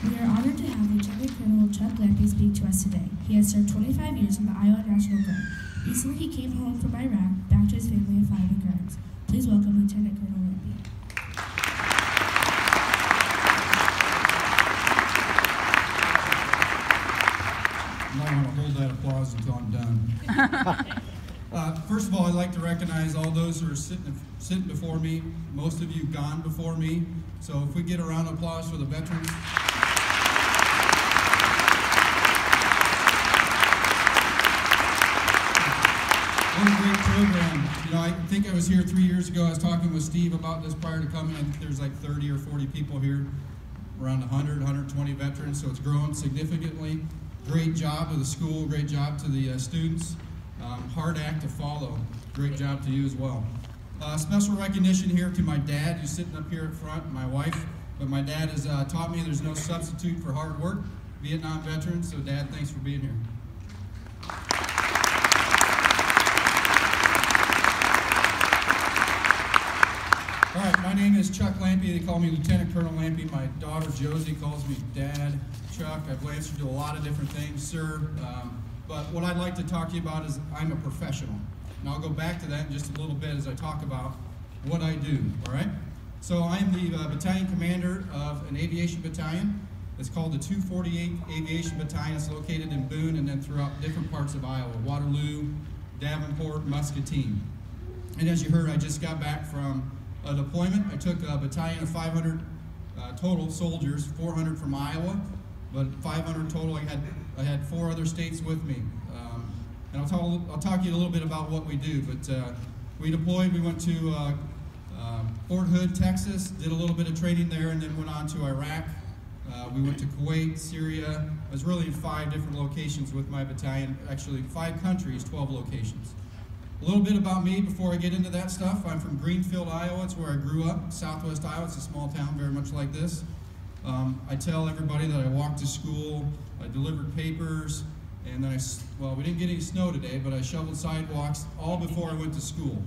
We are honored to have Lieutenant Colonel Chuck Lampe speak to us today. He has served 25 years in the Iowa National Guard. Recently, he came home from Iraq, back to his family of 5 in guards. Please welcome Lieutenant Colonel Lampe. I'm not going to hold that applause until I'm done. First of all, I'd like to recognize all those who are sitting before me. Most of you gone before me. So if we get a round of applause for the veterans. What a great program. You know, I think I was here 3 years ago. I was talking with Steve about this prior to coming. I think there's like 30 or 40 people here, around 100, 120 veterans, so it's grown significantly. Great job to the school, great job to the students. Hard act to follow. Great job to you as well. Special recognition here to my dad, who's sitting up here at front, my wife. But my dad has taught me there's no substitute for hard work. Vietnam veteran, so Dad, thanks for being here. All right, my name is Chuck Lampe. They call me Lieutenant Colonel Lampe. My daughter Josie calls me Dad. Chuck, I've answered to a lot of different things, sir. But what I'd like to talk to you about is I'm a professional. And I'll go back to that in just a little bit as I talk about what I do, all right? So I'm the battalion commander of an aviation battalion. It's called the 248 Aviation Battalion. It's located in Boone and then throughout different parts of Iowa, Waterloo, Davenport, Muscatine. And as you heard, I just got back from a deployment. I took a battalion of 500 total soldiers, 400 from Iowa, but 500 total. I had 4 other states with me. And I'll talk to you a little bit about what we do, but we deployed. We went to Fort Hood, Texas, did a little bit of training there, and then went on to Iraq. We went to Kuwait, Syria. I was really in 5 different locations with my battalion, actually 5 countries, 12 locations. A little bit about me before I get into that stuff. I'm from Greenfield, Iowa. It's where I grew up, southwest Iowa. It's a small town, very much like this. I tell everybody that I walked to school, I delivered papers, and then well, we didn't get any snow today, but I shoveled sidewalks all before I went to school.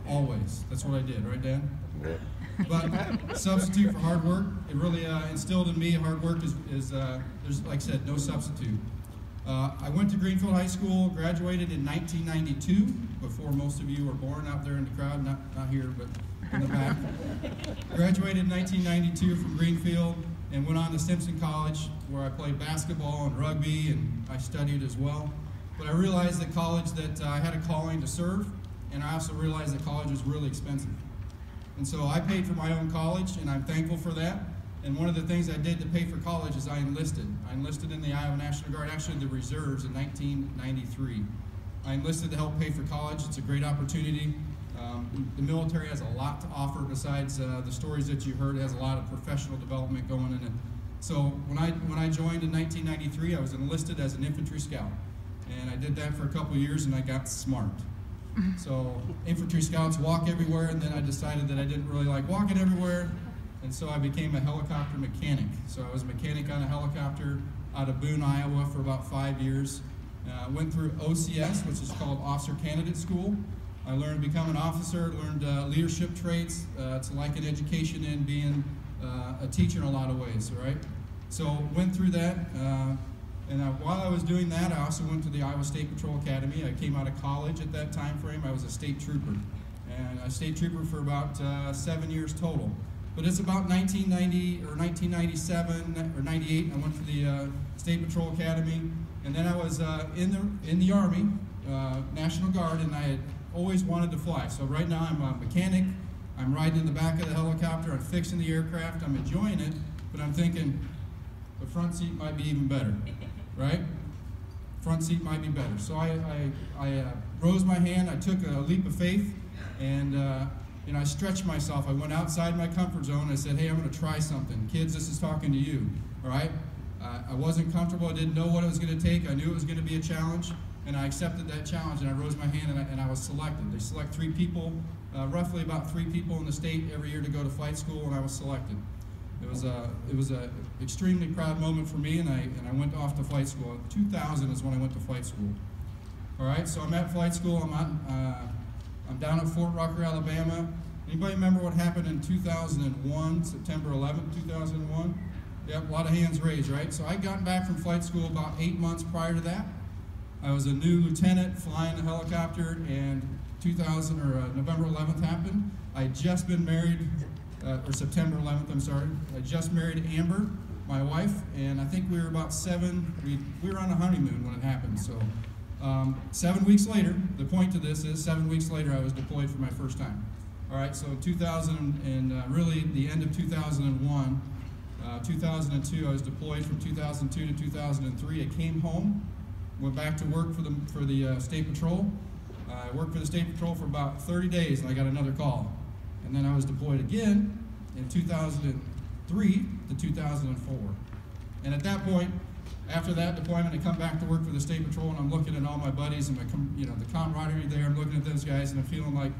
Always. That's what I did, right, Dan? Yeah. But substitute for hard work, it really instilled in me hard work is there's, like I said, no substitute. I went to Greenfield High School, graduated in 1992, before most of you were born out there in the crowd, not here, but in the back. Graduated in 1992 from Greenfield and went on to Simpson College, where I played basketball and rugby, and I studied as well. But I realized at college that I had a calling to serve, and I also realized that college was really expensive. And so I paid for my own college, and I'm thankful for that. And one of the things I did to pay for college is I enlisted. I enlisted in the Iowa National Guard, actually the reserves, in 1993. I enlisted to help pay for college. It's a great opportunity. The military has a lot to offer besides the stories that you heard. It has a lot of professional development going in it. So when I joined in 1993, I was enlisted as an infantry scout. And I did that for a couple years, and I got smart. So infantry scouts walk everywhere, and then I decided that I didn't really like walking everywhere. And so I became a helicopter mechanic. So I was a mechanic on a helicopter out of Boone, Iowa for about 5 years. Went through OCS, which is called Officer Candidate School. I learned to become an officer, learned leadership traits. It's like an education in being a teacher in a lot of ways, right? So went through that. And while I was doing that, I also went to the Iowa State Patrol Academy. I came out of college at that time frame. I was a state trooper. And I stayed trooper for about 7 years total. But it's about 1990 or 1997 or 98. I went to the State Patrol Academy, and then I was in the Army, National Guard, and I had always wanted to fly. So right now I'm a mechanic. I'm riding in the back of the helicopter. I'm fixing the aircraft. I'm enjoying it, but I'm thinking the front seat might be even better, right? Front seat might be better. So I rose my hand. I took a leap of faith, and I stretched myself. I went outside my comfort zone. I said, hey, I'm going to try something. Kids, this is talking to you, all right? I wasn't comfortable. I didn't know what it was going to take. I knew it was going to be a challenge, and I accepted that challenge, and I rose my hand, and I was selected. They select 3 people, roughly about 3 people in the state every year to go to flight school, and I was selected. It was a extremely proud moment for me, and I went off to flight school. 2000 is when I went to flight school. All right, so I'm at flight school. I'm down at Fort Rucker, Alabama. Anybody remember what happened in 2001, September 11th, 2001? Yep, a lot of hands raised, right? So I'd gotten back from flight school about 8 months prior to that. I was a new lieutenant flying a helicopter, and November 11th happened. I had just been married, or September 11th, I'm sorry. I just married Amber, my wife, and I think we were about we were on a honeymoon when it happened. So 7 weeks later, the point to this is 7 weeks later I was deployed for my first time. All right, so 2000 and really the end of 2001, 2002, I was deployed from 2002 to 2003. I came home, went back to work for the State Patrol. I worked for the State Patrol for about 30 days, and I got another call. And then I was deployed again in 2003 to 2004. And at that point, after that deployment, I come back to work for the State Patrol, and I'm looking at all my buddies and the camaraderie there. I'm looking at those guys, and I'm feeling like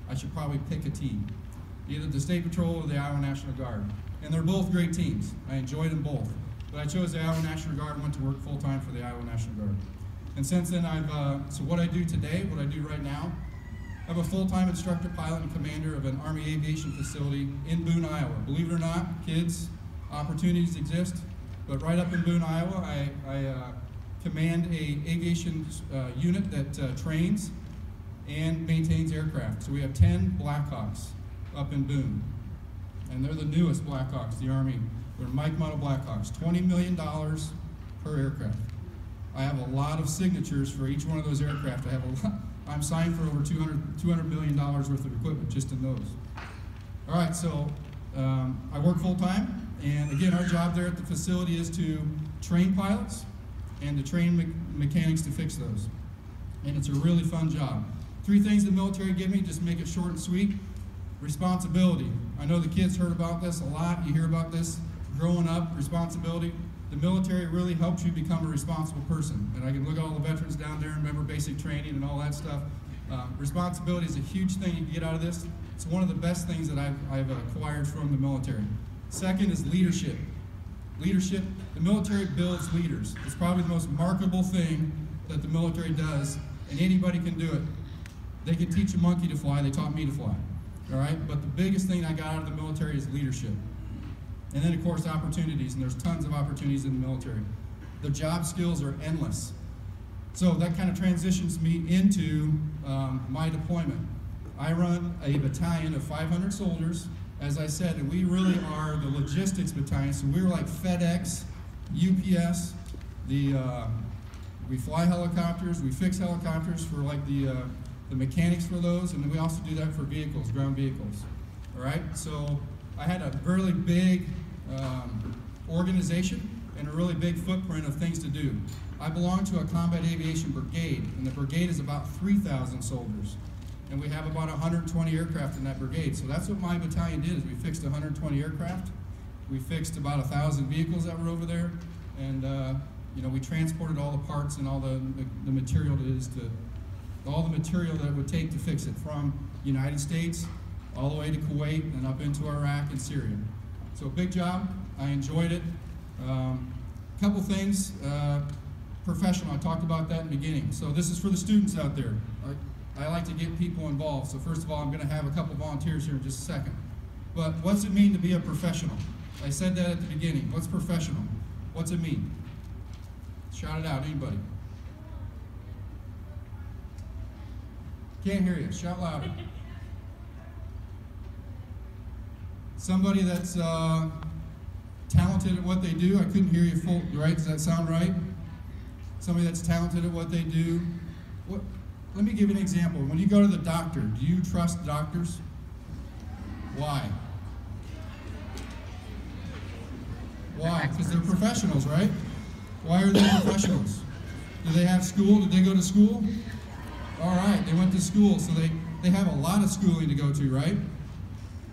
I should probably pick a team, either the State Patrol or the Iowa National Guard. And they're both great teams. I enjoyed them both. But I chose the Iowa National Guard and went to work full-time for the Iowa National Guard. And since then, so what I do today, what I do right now, I'm a full-time instructor, pilot, and commander of an Army aviation facility in Boone, Iowa. Believe it or not, kids, opportunities exist. But right up in Boone, Iowa, I command a aviation unit that trains and maintains aircraft. So we have 10 Blackhawks up in Boone. And they're the newest Blackhawks, the Army. They're Mike model Blackhawks, $20 million per aircraft. I have a lot of signatures for each one of those aircraft. I'm signed for over $200 million worth of equipment just in those. All right, so I work full time, and again, our job there at the facility is to train pilots and to train mechanics to fix those. And it's a really fun job. 3 things the military give me, just make it short and sweet. Responsibility. I know the kids heard about this a lot. You hear about this growing up, responsibility. The military really helps you become a responsible person. And I can look at all the veterans down there and remember basic training and all that stuff. Responsibility is a huge thing you can get out of this. It's one of the best things that I've acquired from the military. Second is leadership. Leadership, the military builds leaders. It's probably the most remarkable thing that the military does, and anybody can do it. They can teach a monkey to fly, they taught me to fly. All right, but the biggest thing I got out of the military is leadership. And then, of course, opportunities, and there's tons of opportunities in the military. The job skills are endless. So that kind of transitions me into my deployment. I run a battalion of 500 soldiers, as I said, and we really are the logistics battalion. So we're like FedEx, UPS, we fly helicopters, we fix helicopters for like the mechanics for those, and then we also do that for vehicles, ground vehicles. All right, so I had a really big organization and a really big footprint of things to do. I belong to a combat aviation brigade, and the brigade is about 3,000 soldiers. And we have about 120 aircraft in that brigade. So that's what my battalion did, is we fixed 120 aircraft. We fixed about 1,000 vehicles that were over there. And we transported all the parts and all the material all the material that it would take to fix it from the United States all the way to Kuwait and up into Iraq and Syria. So big job, I enjoyed it. Couple things, professional, I talked about that in the beginning. So this is for the students out there. I like to get people involved. So first of all, I'm gonna have a couple volunteers here in just a second. But what's it mean to be a professional? I said that at the beginning. What's professional? What's it mean? Shout it out, anybody. Can't hear you, shout louder. Somebody that's talented at what they do. I couldn't hear you full, right? Does that sound right? Somebody that's talented at what they do. Let me give you an example. When you go to the doctor, do you trust doctors? Why? Why? Because they're professionals, right? Why are they professionals? Do they have school? Did they go to school? All right, they went to school, so they have a lot of schooling to go to, right?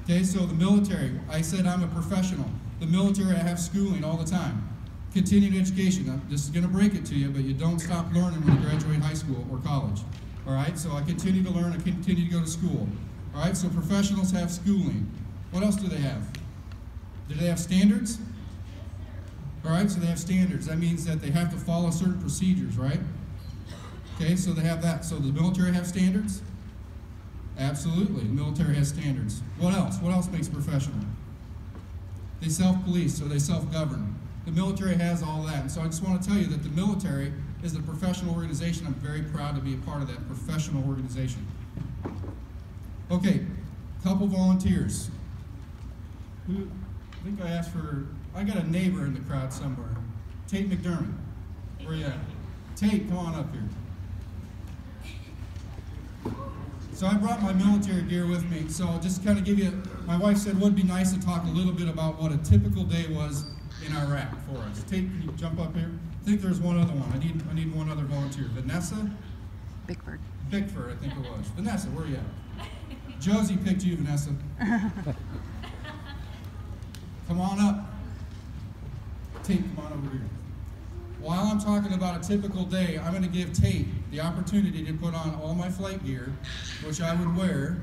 Okay, so the military, I said I'm a professional. The military, I have schooling all the time. Continuing education, this is gonna break it to you, but you don't stop learning when you graduate high school or college. All right, so I continue to learn, I continue to go to school. All right, so professionals have schooling. What else do they have? Do they have standards? All right, so they have standards. That means that they have to follow certain procedures, right? Okay, so they have that. So does the military have standards? Absolutely, the military has standards. What else? What else makes a professional? They self-police, so they self-govern. The military has all that. And so I just want to tell you that the military is a professional organization. I'm very proud to be a part of that professional organization. Okay, couple volunteers. I think I asked for, I got a neighbor in the crowd somewhere. Tate McDermott, where you at? Tate, come on up here. So I brought my military gear with me, so I'll just kind of give you, my wife said it would be nice to talk a little bit about what a typical day was in Iraq for us. Tate, can you jump up here? I think there's one other one. I need one other volunteer. Vanessa? Bickford. Bickford, I think it was. Vanessa, where are you at? Josie picked you, Vanessa. Come on up. Tate, come on over here. While I'm talking about a typical day, I'm going to give Tate the opportunity to put on all my flight gear, which I would wear,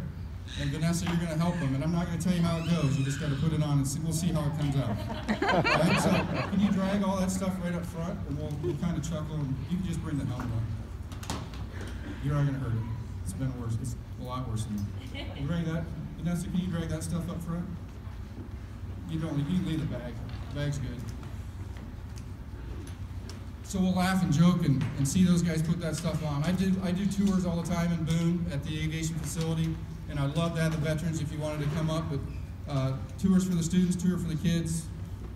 and Vanessa, you're going to help him. And I'm not going to tell you how it goes. You just got to put it on, and we'll see how it comes out. All right, so can you drag all that stuff right up front, and we'll kind of chuckle, and you can just bring the helmet up. You're not going to hurt it. It's been worse. It's a lot worse than that. You drag that? Vanessa, can you drag that stuff up front? You don't. You can leave the bag. The bag's good. So we'll laugh and joke and see those guys put that stuff on. I do tours all the time in Boone at the aviation facility, and I'd love to have the veterans if you wanted to come up. But tours for the students, tour for the kids.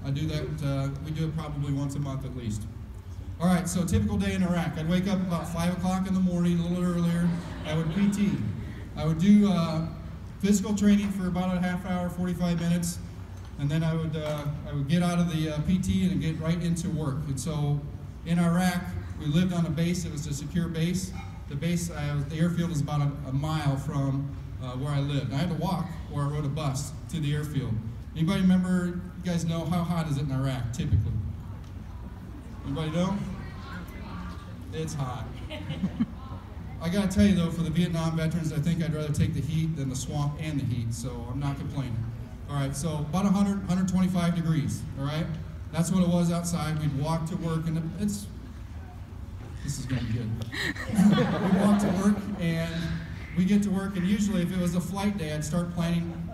I do that. We do it probably once a month at least. All right. So typical day in Iraq. I'd wake up about 5 o'clock in the morning, a little earlier. I would PT. I would do physical training for about a half hour, 45 minutes, and then I would get out of the PT and get right into work. And so in Iraq, we lived on a base. It was a secure base. The base, the airfield is about a mile from where I lived. I had to walk, or I rode a bus to the airfield. Anybody remember? You guys know how hot is it in Iraq typically? Anybody know? It's hot. I gotta tell you though, for the Vietnam veterans, I think I'd rather take the heat than the swamp and the heat, so I'm not complaining. All right, so about 100, 125 degrees, all right? That's what it was outside. We'd walk to work, and this is gonna be good. We'd walk to work, and we get to work, and usually if it was a flight day, I'd start planning.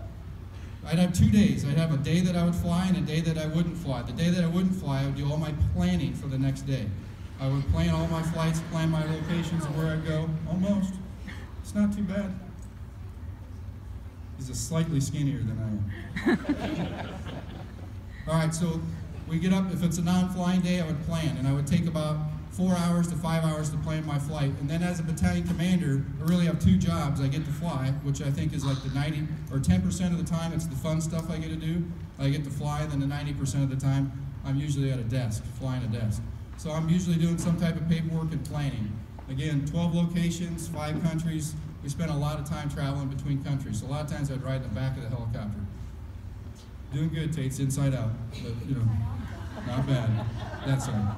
I'd have 2 days. I'd have a day that I would fly and a day that I wouldn't fly. The day that I wouldn't fly, I would do all my planning for the next day. I would plan all my flights, plan my locations and where I'd go. Almost. It's not too bad. He's slightly skinnier than I am. All right, so we get up. If it's a non-flying day, I would plan, and I would take about 4 hours to 5 hours to plan my flight. And then as a battalion commander, I really have 2 jobs. I get to fly, which I think is like the 90 or 10% of the time, it's the fun stuff I get to do. I get to fly, and then the 90% of the time, I'm usually at a desk, flying a desk. So I'm usually doing some type of paperwork and planning. Again, 12 locations, 5 countries. We spent a lot of time traveling between countries. So a lot of times I'd ride in the back of the helicopter. Doing good, Tate's inside out, but you know, not bad. That's all right.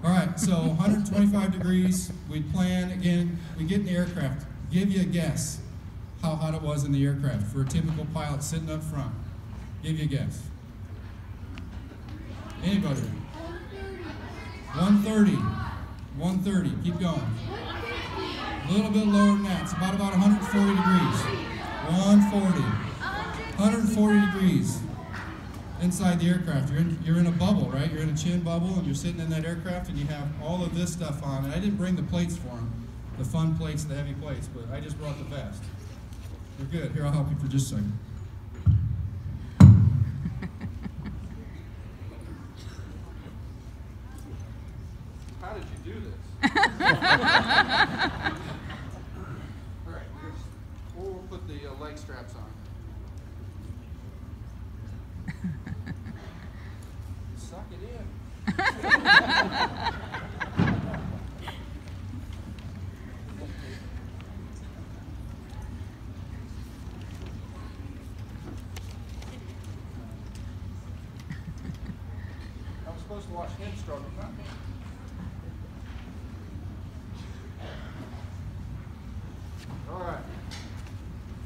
All right, so 125 degrees. We'd plan again. We get in the aircraft. Give you a guess how hot it was in the aircraft for a typical pilot sitting up front. Give you a guess. Anybody? 130. 130. Keep going. A little bit lower than that. It's about 140 degrees. 140. 140 degrees inside the aircraft. You're in a bubble, right? You're in a chin bubble, and you're sitting in that aircraft, and you have all of this stuff on. And I didn't bring the plates for them, the fun plates, the heavy plates, but I just brought the vest. You're good. Here, I'll help you for just a second. How did you do this? All right, we'll put the leg straps on. Suck it in. I'm supposed to watch him struggle, not me. All right.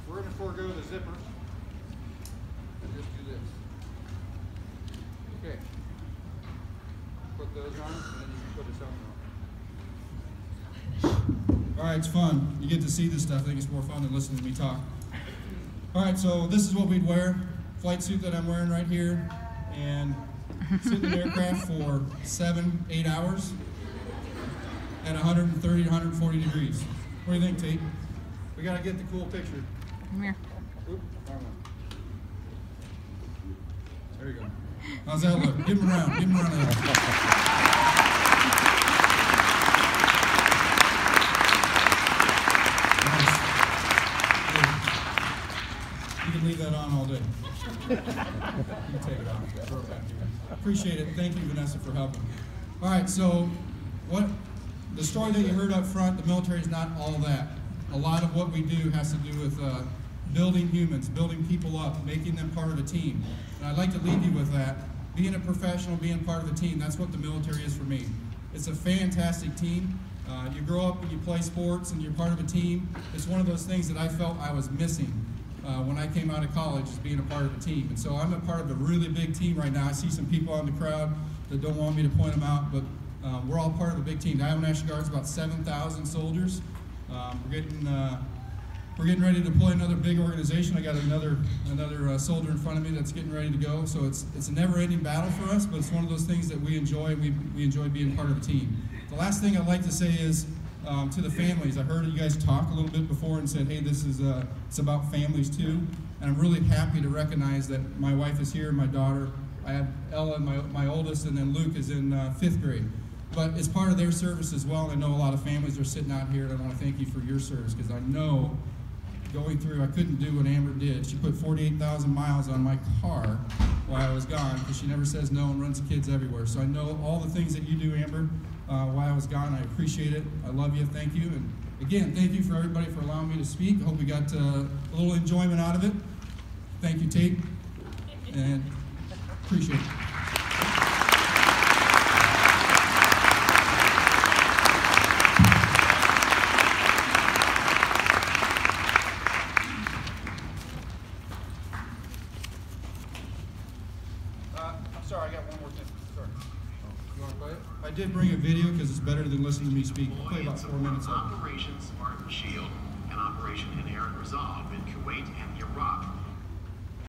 We're going to forego the zippers and just do this. Okay. Put those on, and then you can put his helmet on. All right, it's fun. You get to see this stuff. I think it's more fun than listening to me talk. All right, so this is what we'd wear. flight suit that I'm wearing right here and sit in an aircraft for 7-8 hours at 130 to 140 degrees. What do you think, Tate? We got to get the cool picture. Come here. Oop, wrong one. There you go. How's that look? Give him a round. Give him a round of Nice. You can leave that on all day. You can take it off. Throw it back here. Appreciate it. Thank you, Vanessa, for helping. All right, so the story that you heard up front, the military is not all that. A lot of what we do has to do with building humans, building people up, making them part of a team. And I'd like to leave you with that. Being a professional, being part of a team, that's what the military is for me. It's a fantastic team. You grow up and you play sports and you're part of a team. It's one of those things that I felt I was missing when I came out of college, is being a part of a team. And so I'm a part of a really big team right now. I see some people on the crowd that don't want me to point them out, but we're all part of a big team. The Iowa National Guard's about 7,000 soldiers. We're getting ready to deploy another big organization. I got another soldier in front of me that's getting ready to go. So it's a never-ending battle for us, but it's one of those things that we enjoy. We enjoy being part of a team. The last thing I'd like to say is to the families. I heard you guys talk a little bit before and said, hey, this is it's about families too. And I'm really happy to recognize that my wife is here, my daughter. I have Ella, my oldest, and then Luke is in 5th grade. But it's part of their service as well, and I know a lot of families are sitting out here, and I want to thank you for your service, because I know going through, I couldn't do what Amber did. She put 48,000 miles on my car while I was gone, because she never says no and runs kids everywhere. So I know all the things that you do, Amber, while I was gone. I appreciate it. I love you. Thank you. And again, thank you for everybody for allowing me to speak. I hope we got a little enjoyment out of it. Thank you, Tate, and appreciate it. Sorry, I got one more thing. Sorry. You want to play it? I did bring a video because it's better than listening to me speak. I'll play about 4 minutes of it. Operation Spartan Shield and Operation Inherent Resolve in Kuwait and Iraq